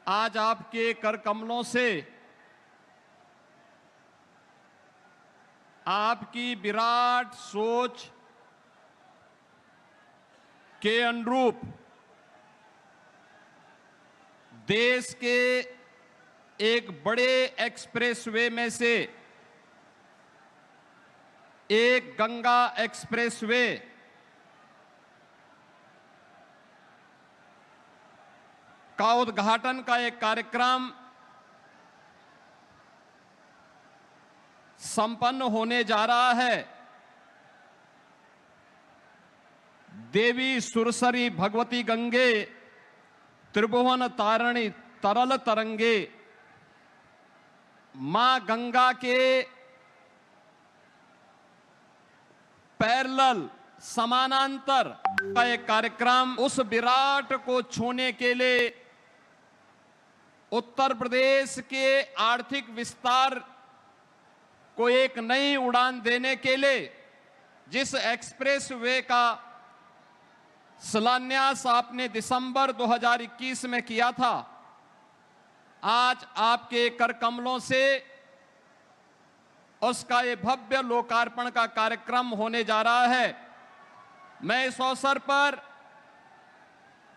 आज आपके कर कमलों से आपकी विराट सोच के अनुरूप देश के एक बड़े एक्सप्रेसवे में से एक गंगा एक्सप्रेसवे का उद्घाटन का एक कार्यक्रम संपन्न होने जा रहा है। देवी सुरसरी भगवती गंगे त्रिभुवन तारिणी तरल तरंगे मां गंगा के पैरेलल समानांतर का एक कार्यक्रम उस विराट को छूने के लिए उत्तर प्रदेश के आर्थिक विस्तार को एक नई उड़ान देने के लिए जिस एक्सप्रेस वे का शिलान्यास आपने दिसंबर 2021 में किया था, आज आपके कर कमलों से उसका ये भव्य लोकार्पण का कार्यक्रम होने जा रहा है। मैं इस अवसर पर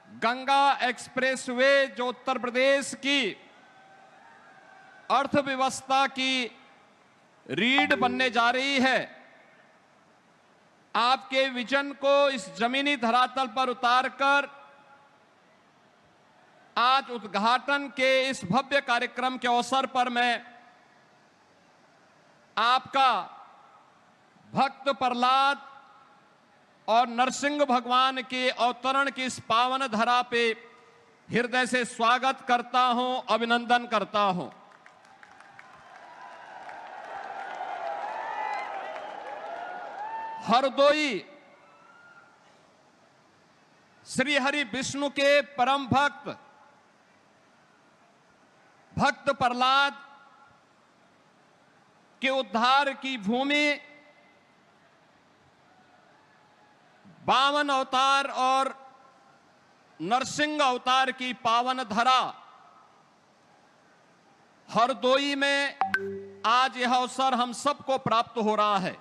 गंगा एक्सप्रेसवे जो उत्तर प्रदेश की अर्थव्यवस्था की रीढ़ बनने जा रही है, आपके विजन को इस जमीनी धरातल पर उतारकर आज उद्घाटन के इस भव्य कार्यक्रम के अवसर पर मैं आपका भक्त प्रहलाद और नरसिंह भगवान के अवतरण की इस पावन धरा पे हृदय से स्वागत करता हूं, अभिनंदन करता हूं। हरदोई श्री हरि विष्णु के परम भक्त प्रहलाद के उद्धार की भूमि, 52 अवतार और नरसिंह अवतार की पावन धरा हरदोई में आज यह अवसर हम सबको प्राप्त हो रहा है।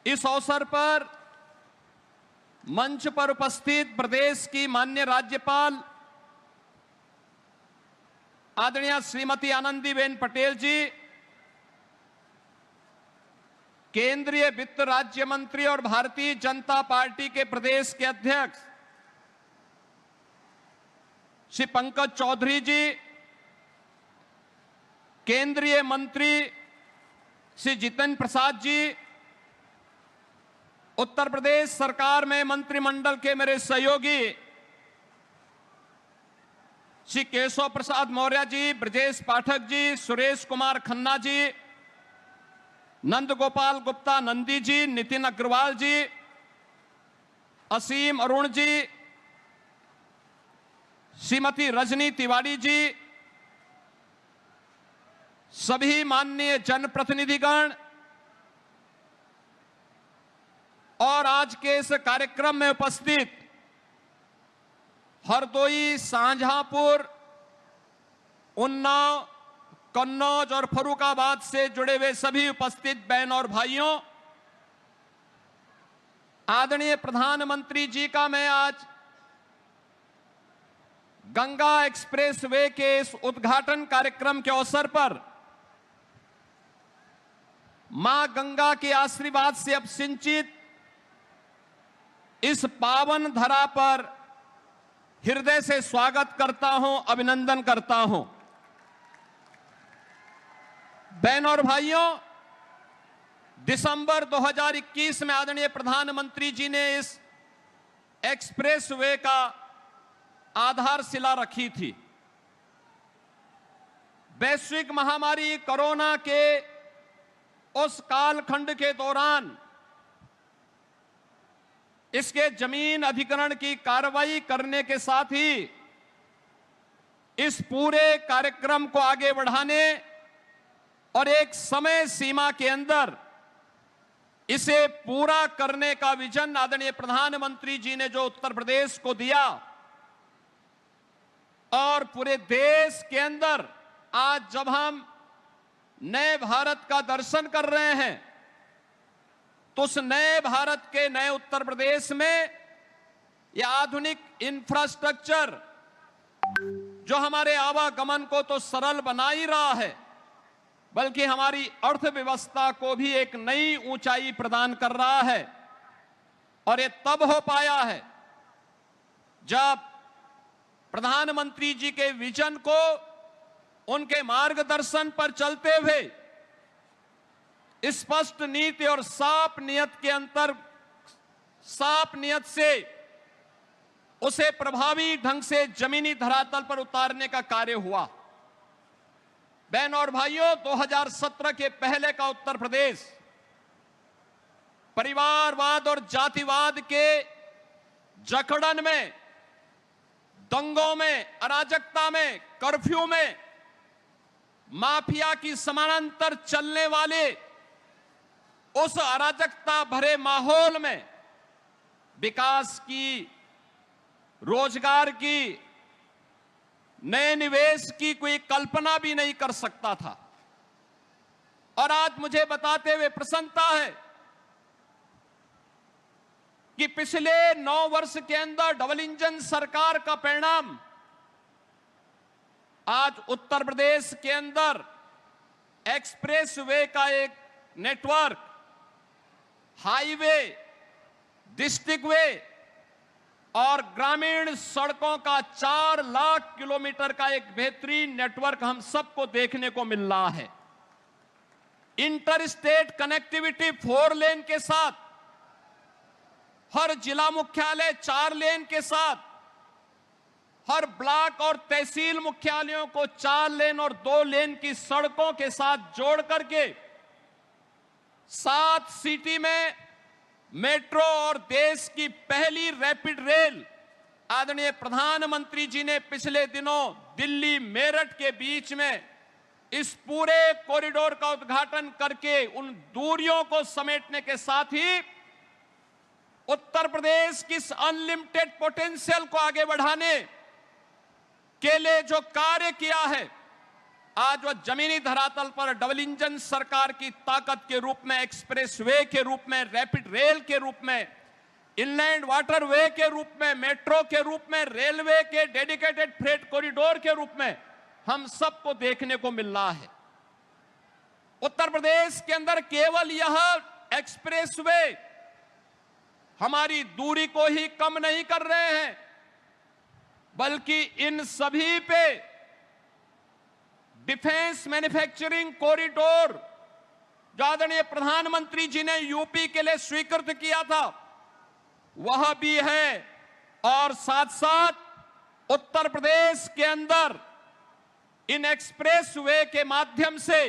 इस अवसर पर मंच पर उपस्थित प्रदेश की माननीय राज्यपाल आदरणीय श्रीमती आनंदीबेन पटेल जी, केंद्रीय वित्त राज्य मंत्री और भारतीय जनता पार्टी के प्रदेश के अध्यक्ष श्री पंकज चौधरी जी, केंद्रीय मंत्री श्री जितेंद्र प्रसाद जी, उत्तर प्रदेश सरकार में मंत्रिमंडल के मेरे सहयोगी श्री केशव प्रसाद मौर्य जी, ब्रजेश पाठक जी, सुरेश कुमार खन्ना जी, नंद गोपाल गुप्ता नंदी जी, नितिन अग्रवाल जी, असीम अरुण जी, श्रीमती रजनी तिवारी जी, सभी माननीय जनप्रतिनिधिगण और आज के इस कार्यक्रम में उपस्थित हरदोई, शाहजहांपुर, उन्नाव, कन्नौज और फर्रुखाबाद से जुड़े हुए सभी उपस्थित बहन और भाइयों, आदरणीय प्रधानमंत्री जी का मैं आज गंगा एक्सप्रेसवे के इस उद्घाटन कार्यक्रम के अवसर पर मां गंगा के आशीर्वाद से अब सिंचित इस पावन धरा पर हृदय से स्वागत करता हूं, अभिनंदन करता हूं। बहन और भाइयों, दिसंबर 2021 में आदरणीय प्रधानमंत्री जी ने इस एक्सप्रेसवे का आधारशिला रखी थी। वैश्विक महामारी कोरोना के उस कालखंड के दौरान इसके जमीन अधिग्रहण की कार्रवाई करने के साथ ही इस पूरे कार्यक्रम को आगे बढ़ाने और एक समय सीमा के अंदर इसे पूरा करने का विजन आदरणीय प्रधानमंत्री जी ने जो उत्तर प्रदेश को दिया, और पूरे देश के अंदर आज जब हम नए भारत का दर्शन कर रहे हैं तो उस नए भारत के नए उत्तर प्रदेश में यह आधुनिक इंफ्रास्ट्रक्चर जो हमारे आवागमन को तो सरल बना ही रहा है, बल्कि हमारी अर्थव्यवस्था को भी एक नई ऊंचाई प्रदान कर रहा है। और ये तब हो पाया है जब प्रधानमंत्री जी के विजन को उनके मार्गदर्शन पर चलते हुए स्पष्ट नीति और साफ नियत से उसे प्रभावी ढंग से जमीनी धरातल पर उतारने का कार्य हुआ। बहनों और भाइयों, 2017 के पहले का उत्तर प्रदेश परिवारवाद और जातिवाद के जकड़न में, दंगों में, अराजकता में, कर्फ्यू में, माफिया की समानांतर चलने वाले उस अराजकता भरे माहौल में विकास की, रोजगार की, नए निवेश की कोई कल्पना भी नहीं कर सकता था। और आज मुझे बताते हुए प्रसन्नता है कि पिछले 9 वर्ष के अंदर डबल इंजन सरकार का परिणाम आज उत्तर प्रदेश के अंदर एक्सप्रेस वे का एक नेटवर्क, हाईवे, डिस्ट्रिक्ट वे और ग्रामीण सड़कों का 4 लाख किलोमीटर का एक बेहतरीन नेटवर्क हम सबको देखने को मिल रहा है। इंटर स्टेट कनेक्टिविटी 4 लेन के साथ, हर जिला मुख्यालय 4 लेन के साथ, हर ब्लॉक और तहसील मुख्यालयों को 4 लेन और 2 लेन की सड़कों के साथ जोड़ करके 7 सिटी में मेट्रो और देश की पहली रैपिड रेल आदरणीय प्रधानमंत्री जी ने पिछले दिनों दिल्ली मेरठ के बीच में इस पूरे कॉरिडोर का उद्घाटन करके उन दूरियों को समेटने के साथ ही उत्तर प्रदेश की अनलिमिटेड पोटेंशियल को आगे बढ़ाने के लिए जो कार्य किया है, आज वह जमीनी धरातल पर डबल इंजन सरकार की ताकत के रूप में, एक्सप्रेस वे के रूप में, रैपिड रेल के रूप में, इनलैंड वाटर वे के रूप में, मेट्रो के रूप में, रेलवे के डेडिकेटेड फ्रेट कॉरिडोर के रूप में हम सबको देखने को मिल रहा है। उत्तर प्रदेश के अंदर केवल यह एक्सप्रेस वे हमारी दूरी को ही कम नहीं कर रहे हैं, बल्कि इन सभी पे डिफेंस मैन्युफैक्चरिंग कॉरिडोर जो आदरणीय प्रधानमंत्री जी ने यूपी के लिए स्वीकृत किया था वह भी है। और साथ साथ उत्तर प्रदेश के अंदर इन एक्सप्रेस वे के माध्यम से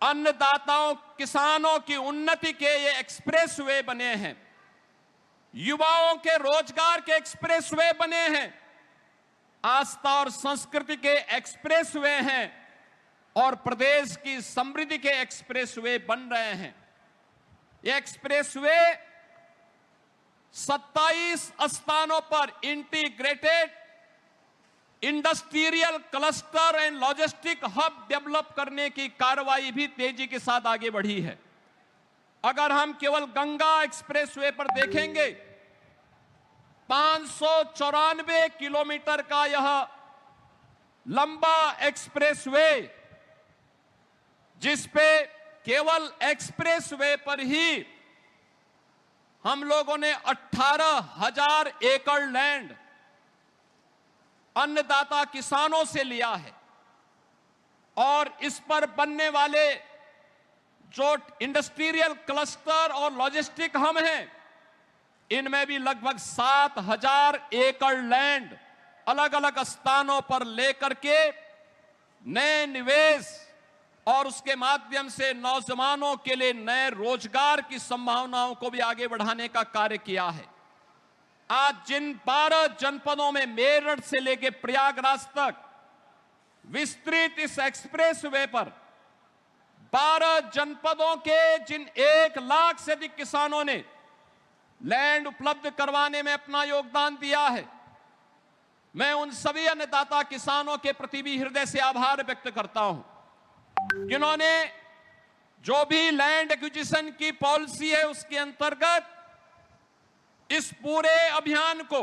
अन्नदाताओं, किसानों की उन्नति के ये एक्सप्रेस वे बने हैं, युवाओं के रोजगार के एक्सप्रेस वे बने हैं, आस्था और संस्कृति के एक्सप्रेस वे हैं और प्रदेश की समृद्धि के एक्सप्रेस वे बन रहे हैं। ये एक्सप्रेस वे 27 स्थानों पर integrated industrial cluster and logistic hub develop करने की कार्रवाई भी तेजी के साथ आगे बढ़ी है। अगर हम केवल गंगा एक्सप्रेस वे पर देखेंगे, 594 किलोमीटर का यह लंबा एक्सप्रेस वे, जिस पे केवल एक्सप्रेस वे पर ही हम लोगों ने 18,000 एकड़ लैंड अन्नदाता किसानों से लिया है और इस पर बनने वाले जो इंडस्ट्रियल क्लस्टर और लॉजिस्टिक हब हैं, इनमें भी लगभग 7,000 एकड़ लैंड अलग अलग स्थानों पर लेकर के नए निवेश और उसके माध्यम से नौजवानों के लिए नए रोजगार की संभावनाओं को भी आगे बढ़ाने का कार्य किया है। आज जिन 12 जनपदों में मेरठ से लेकर प्रयागराज तक विस्तृत इस एक्सप्रेस वे पर 12 जनपदों के जिन 1 लाख से अधिक किसानों ने लैंड उपलब्ध करवाने में अपना योगदान दिया है, मैं उन सभी अन्नदाता किसानों के प्रति भी हृदय से आभार व्यक्त करता हूं जिन्होंने जो भी लैंड एक्विजिशन की पॉलिसी है उसके अंतर्गत इस पूरे अभियान को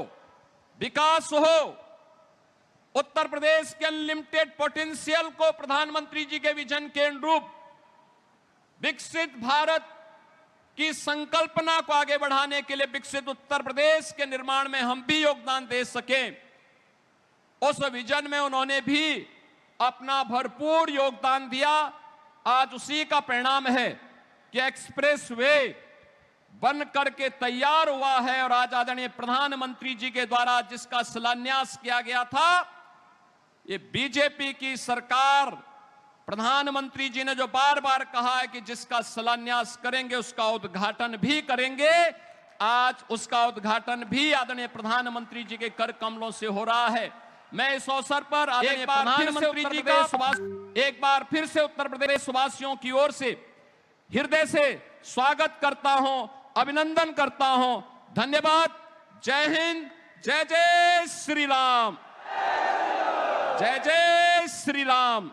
विकास हो, उत्तर प्रदेश के अनलिमिटेड पोटेंशियल को प्रधानमंत्री जी के विजन के अनुरूप विकसित भारत की संकल्पना को आगे बढ़ाने के लिए विकसित उत्तर प्रदेश के निर्माण में हम भी योगदान दे सकें, उस विजन में उन्होंने भी अपना भरपूर योगदान दिया। आज उसी का परिणाम है कि एक्सप्रेस वे बन करके तैयार हुआ है और आज आदरणीय प्रधानमंत्री जी के द्वारा जिसका शिलान्यास किया गया था, ये बीजेपी की सरकार, प्रधानमंत्री जी ने जो बार बार कहा है कि जिसका शिलान्यास करेंगे उसका उद्घाटन भी करेंगे, आज उसका उद्घाटन भी आदरणीय प्रधानमंत्री जी के कर कमलों से हो रहा है। मैं इस अवसर पर आदरणीय प्रधानमंत्री जी का एक बार फिर से उत्तर प्रदेश वासियों की ओर से हृदय से स्वागत करता हूं, अभिनंदन करता हूं। धन्यवाद। जय हिंद, जय जय श्री राम, जय जय श्री राम।